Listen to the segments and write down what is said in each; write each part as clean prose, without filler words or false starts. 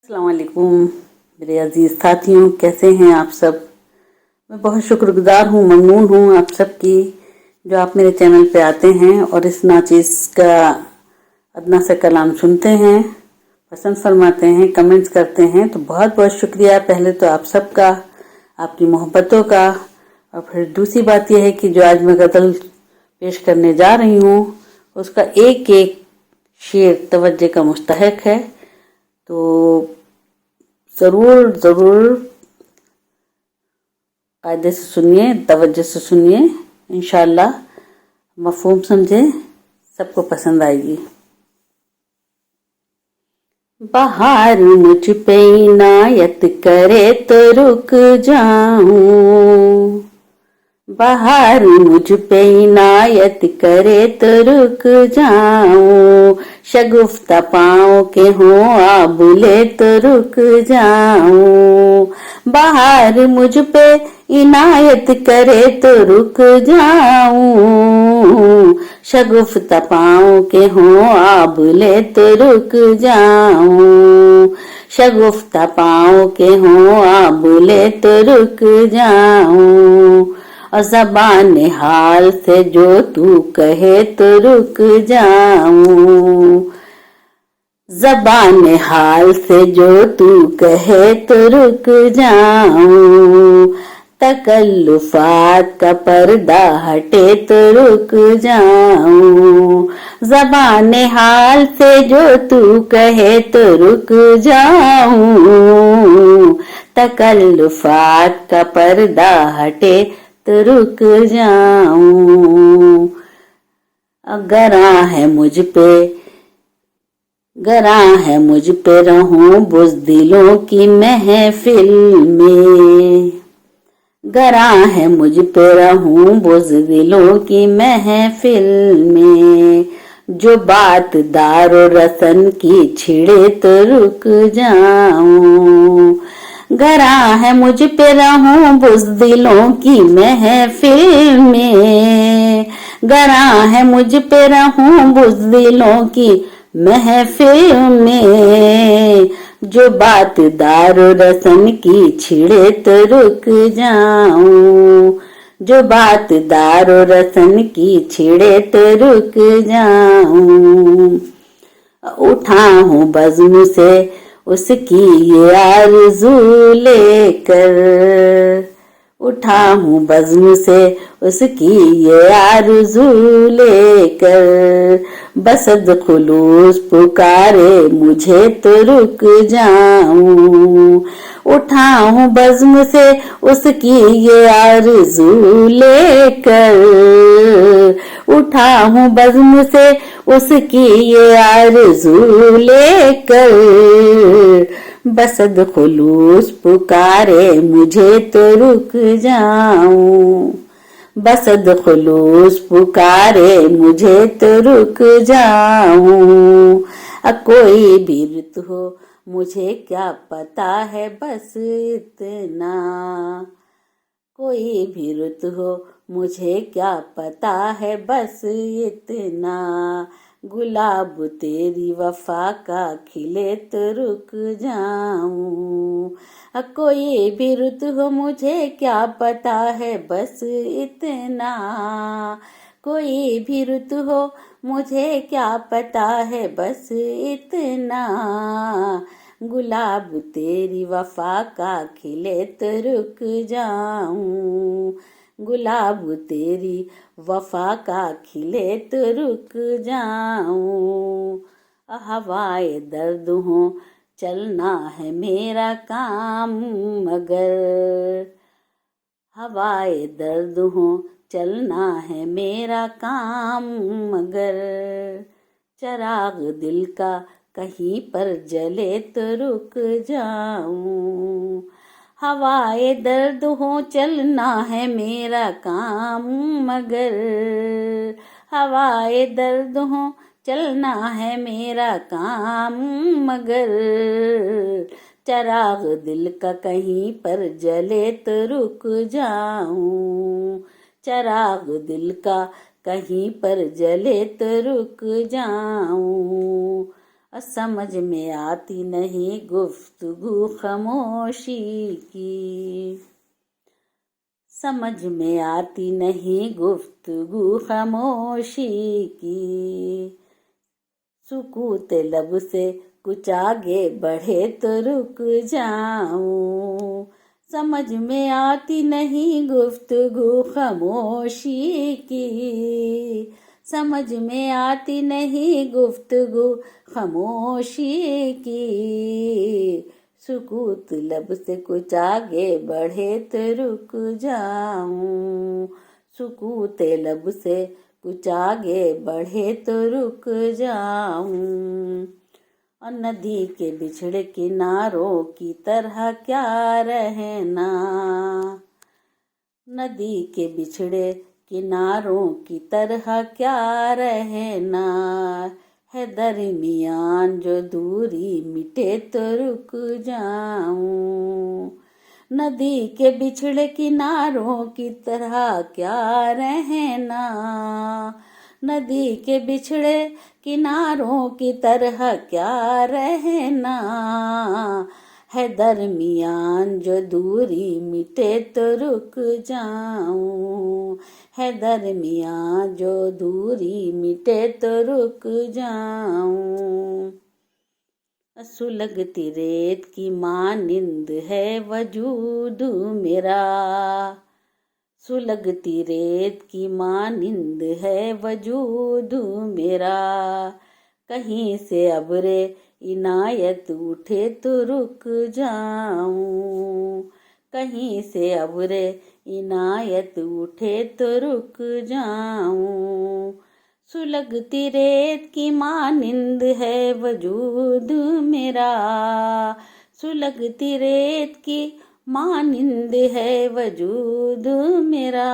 अस्सलाम वालेकुम मेरे अजीज़ साथियों, कैसे हैं आप सब। मैं बहुत शुक्रगुजार हूँ, ममनून हूँ आप सब की जो आप मेरे चैनल पे आते हैं और इस नाचीज़ का अदना से कलाम सुनते हैं, पसंद फरमाते हैं, कमेंट्स करते हैं। तो बहुत बहुत शुक्रिया पहले तो आप सब का, आपकी मोहब्बतों का। और फिर दूसरी बात यह है कि जो आज मैं गज़ल पेश करने जा रही हूँ उसका एक एक शेर तवज्जो का मुस्तहक है। तो ज़रूर ज़रूर कायदे से सुनिए, तवज्जो से सुनिए, इंशाअल्लाह मफ़हूम समझे, सबको पसंद आएगी। बहार मुझ पे इनायत करे तो रुक जाऊं, बहार मुझ पे इनायत करे तो रुक जाऊं, शगुफ्ता पाँव के हों आबुले तो रुक जाऊं, बहार मुझ पे इनायत करे तो रुक जाऊं, शगुफ्ता पाँव के हों आबुले तो रुक जाऊं, शगुफ्ता पाँव के हों आबुले तो रुक जाऊं, और ज़बान हाल से जो तू कहे तो रुक जाऊं, ज़बान हाल से जो तू कहे तो रुक जाऊं, तकल्लुफ़ात का पर्दा हटे तो रुक जाऊं, ज़बान हाल से जो तू कहे तो रुक जाऊं, तकल्लुफ़ात का पर्दा हटे तो रुक जाऊं, गरा है मुझ पे, गरा है मुझ पे रहूं बुज़दिलों की महफिल में, गरा है मुझ पे रहूं बुज़दिलों की महफिल में, जो बात दारो रसन की छिड़े तो रुक जाऊं, गरा है मुझ पे रहूं बुज़दिलों की महफिल में, गरा है मुझ पे रहूं बुज़दिलों की महफिल में, जो बात दारो रसन की छिड़े तो रुक जाऊं, जो बात दारो रसन की छिड़े तो रुक जाऊं, उठा हूँ बज़्म से उसकी ये आरज़ू लेकर, उठा हूँ बज़्म से उसकी ये आरज़ू लेकर, बसद खुलूस पुकारे मुझे तो रुक जाऊं, उठा हूँ बज़्म से उसकी ये आरज़ू लेकर, उठा हूँ बज़्म से उसकी ये आरज़ू लेकर, बसद खुलूस पुकारे मुझे तो रुक जाऊं, बसद खुलूस पुकारे मुझे तो रुक जाऊं, कोई भी रुत हो मुझे क्या पता है बस इतना, कोई भी रुत हो मुझे क्या पता है बस इतना, गुलाब तेरी वफा का खिले तो रुक जाऊं, कोई भी रुत हो मुझे क्या पता है बस इतना, कोई भी रुत हो मुझे क्या पता है बस इतना, गुलाब तेरी वफा का खिले तो रुक जाऊं, गुलाब तेरी वफा का खिले तो रुक जाऊं, हवाए दर्द हो चलना है मेरा काम मगर, हवाए दर्द हो चलना है मेरा काम मगर, चराग दिल का कहीं पर जले तो रुक जाऊं, हवाए दर्द हो चलना है मेरा काम मगर, हवाए दर्द हो चलना है मेरा काम मगर, चराग दिल का कहीं पर जले तो रुक जाऊं, चराग दिल का कहीं पर जले तो रुक जाऊं, समझ में आती नहीं गुफ्तगू खामोशी की, समझ में आती नहीं गुफ्तगू खामोशी की। सुकूत लब से कुछ आगे बढ़े तो रुक जाऊं, समझ में आती नहीं गुफ्तगू खामोशी की, समझ में आती नहीं गुफ्तगू खामोशी की। सुकूत लब से कुछ आगे बढ़े तो रुक जाऊं, सुकूत लब से कुछ आगे बढ़े तो रुक जाऊं। और नदी के बिछड़े किनारों की तरह क्या रहना, नदी के बिछड़े किनारों की तरह क्या रहना है। दरमियान जो दूरी मिटे तो रुक जाऊं, नदी के बिछड़े किनारों की तरह क्या रहना, नदी के बिछड़े किनारों की तरह क्या रहना है। दरमियान जो दूरी मिटे तो रुक जाऊं, है दरमियान जो दूरी मिटे तो रुक जाऊं। सुलगती रेत की मानिंद है वजूद मेरा, सुलगती रेत की मानिंद है वजूद मेरा। कहीं से अबरे इनायत उठे तो रुक जाऊं, कहीं से अबरे इनायत उठे तो रुक जाऊं। सुलगती रेत की मानिंद है वजूद मेरा, सुलगती रेत की मानिंद है वजूद मेरा।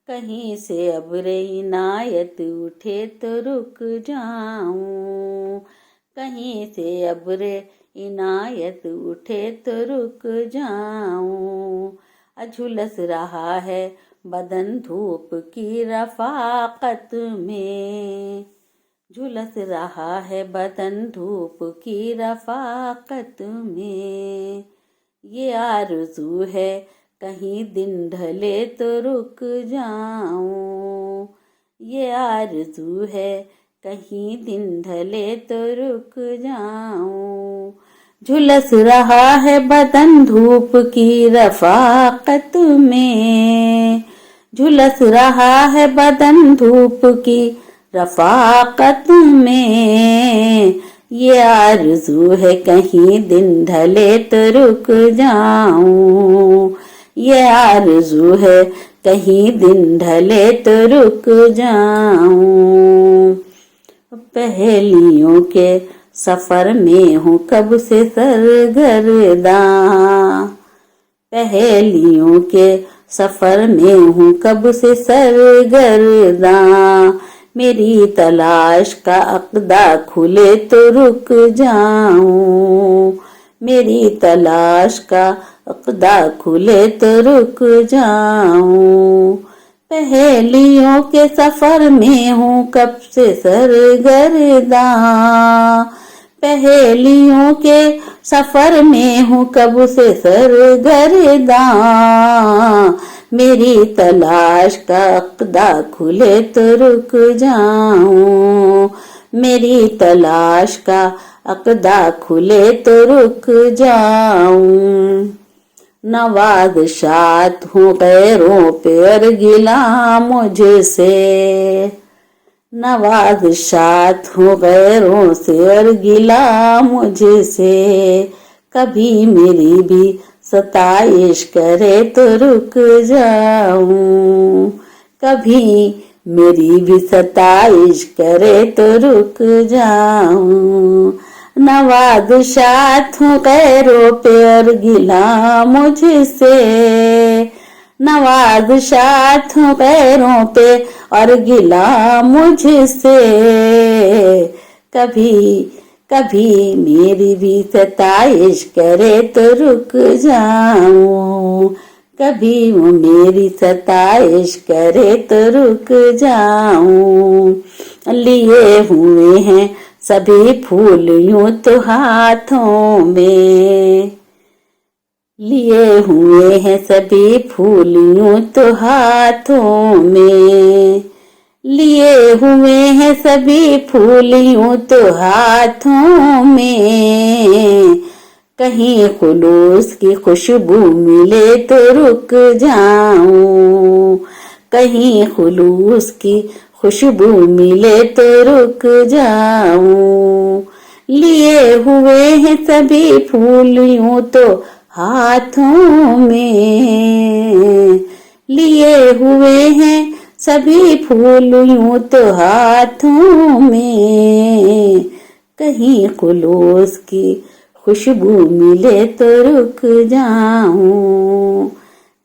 कहीं से अबरे इनायत उठे तो रुक जाऊं, कहीं से अबरे इनायत उठे तो रुक जाऊं। झुलस रहा है बदन धूप की रफाकत में, झुलस रहा है बदन धूप की रफाकत में। ये आरज़ू है कहीं दिन ढले तो रुक जाऊं, ये आरज़ू है कहीं दिन ढले तो रुक जाऊं। झुलस रहा है बदन धूप की रफाकत में, झुलस रहा है बदन धूप की रफाकत में। ये आरज़ू है कहीं दिन ढले तो रुक जाऊं, ये आरज़ू है कहीं दिन ढले तो रुक जाऊं। पहेलियों के सफर में हूँ कब से सरगर्दा, पहेलियों के सफर में हूँ कब से सरगर्दा। मेरी तलाश का अक़दा खुले तो रुक जाऊं, मेरी तलाश का अक़दा खुले तो रुक जाऊं। पहेलियों के सफर में हूँ कब से सरगर्दा, पहेलियों के सफर में हूँ कब से सरगर्दा। मेरी तलाश का अक़दा खुले तो रुक जाऊं, मेरी तलाश का अक़दा खुले तो रुक जाऊं। नवाज़शात हूँ गैरों पे और गिला मुझसे, नवाज़शात हूँ गैरों से और गिला मुझसे। कभी मेरी भी सताइश करे तो रुक जाऊं, कभी मेरी भी सताइश करे तो रुक जाऊं। नवाज़शात हूँ गैरों पे और गिला मुझसे, नवाज़शात हूँ गैरों पे और गिला मुझसे। कभी कभी मेरी भी सताइश करे तो रुक जाऊं, कभी वो मेरी सताइश करे तो रुक जाऊं। लिए हुए हैं सभी फूल यूं तो हाथों में लिए हुए हैं, सभी फूल यूं तो हाथों में लिए हुए हैं, सभी फूल यूं तो हाथों में। कहीं खुलूस की खुशबू मिले तो रुक जाऊं, कहीं खुलूस की खुशबू मिले तो रुक जाऊं। लिए हुए हैं सभी फूल यूं तो हाथों में, लिए हुए हैं सभी फूल यूं तो हाथों में। कहीं खुलूस की खुशबू मिले तो रुक जाऊं,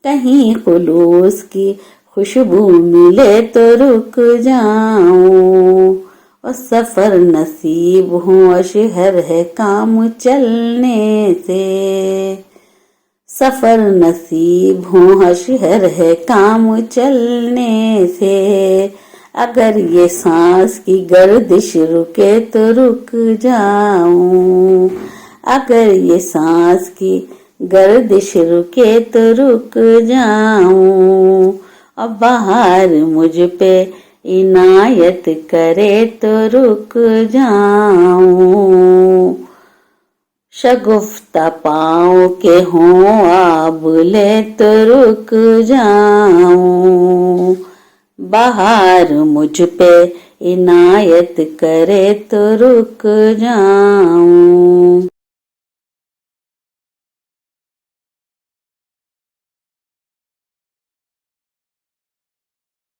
कहीं खुलूस की खुशबू मिले तो रुक जाऊं। और सफर नसीब हो शहर है काम चलने से, सफर नसीब हो शहर है काम चलने से। अगर ये सांस की गर्दिश रुके तो रुक जाऊं, अगर ये सांस की गर्दिश रुके तो रुक जाऊं। अब बाहर मुझ पे इनायत करे तो रुक जाऊं। शगुफ्ता पाँव के हों आबुले तो रुक जाऊं। बाहर मुझ पे इनायत करे तो रुक जाऊं।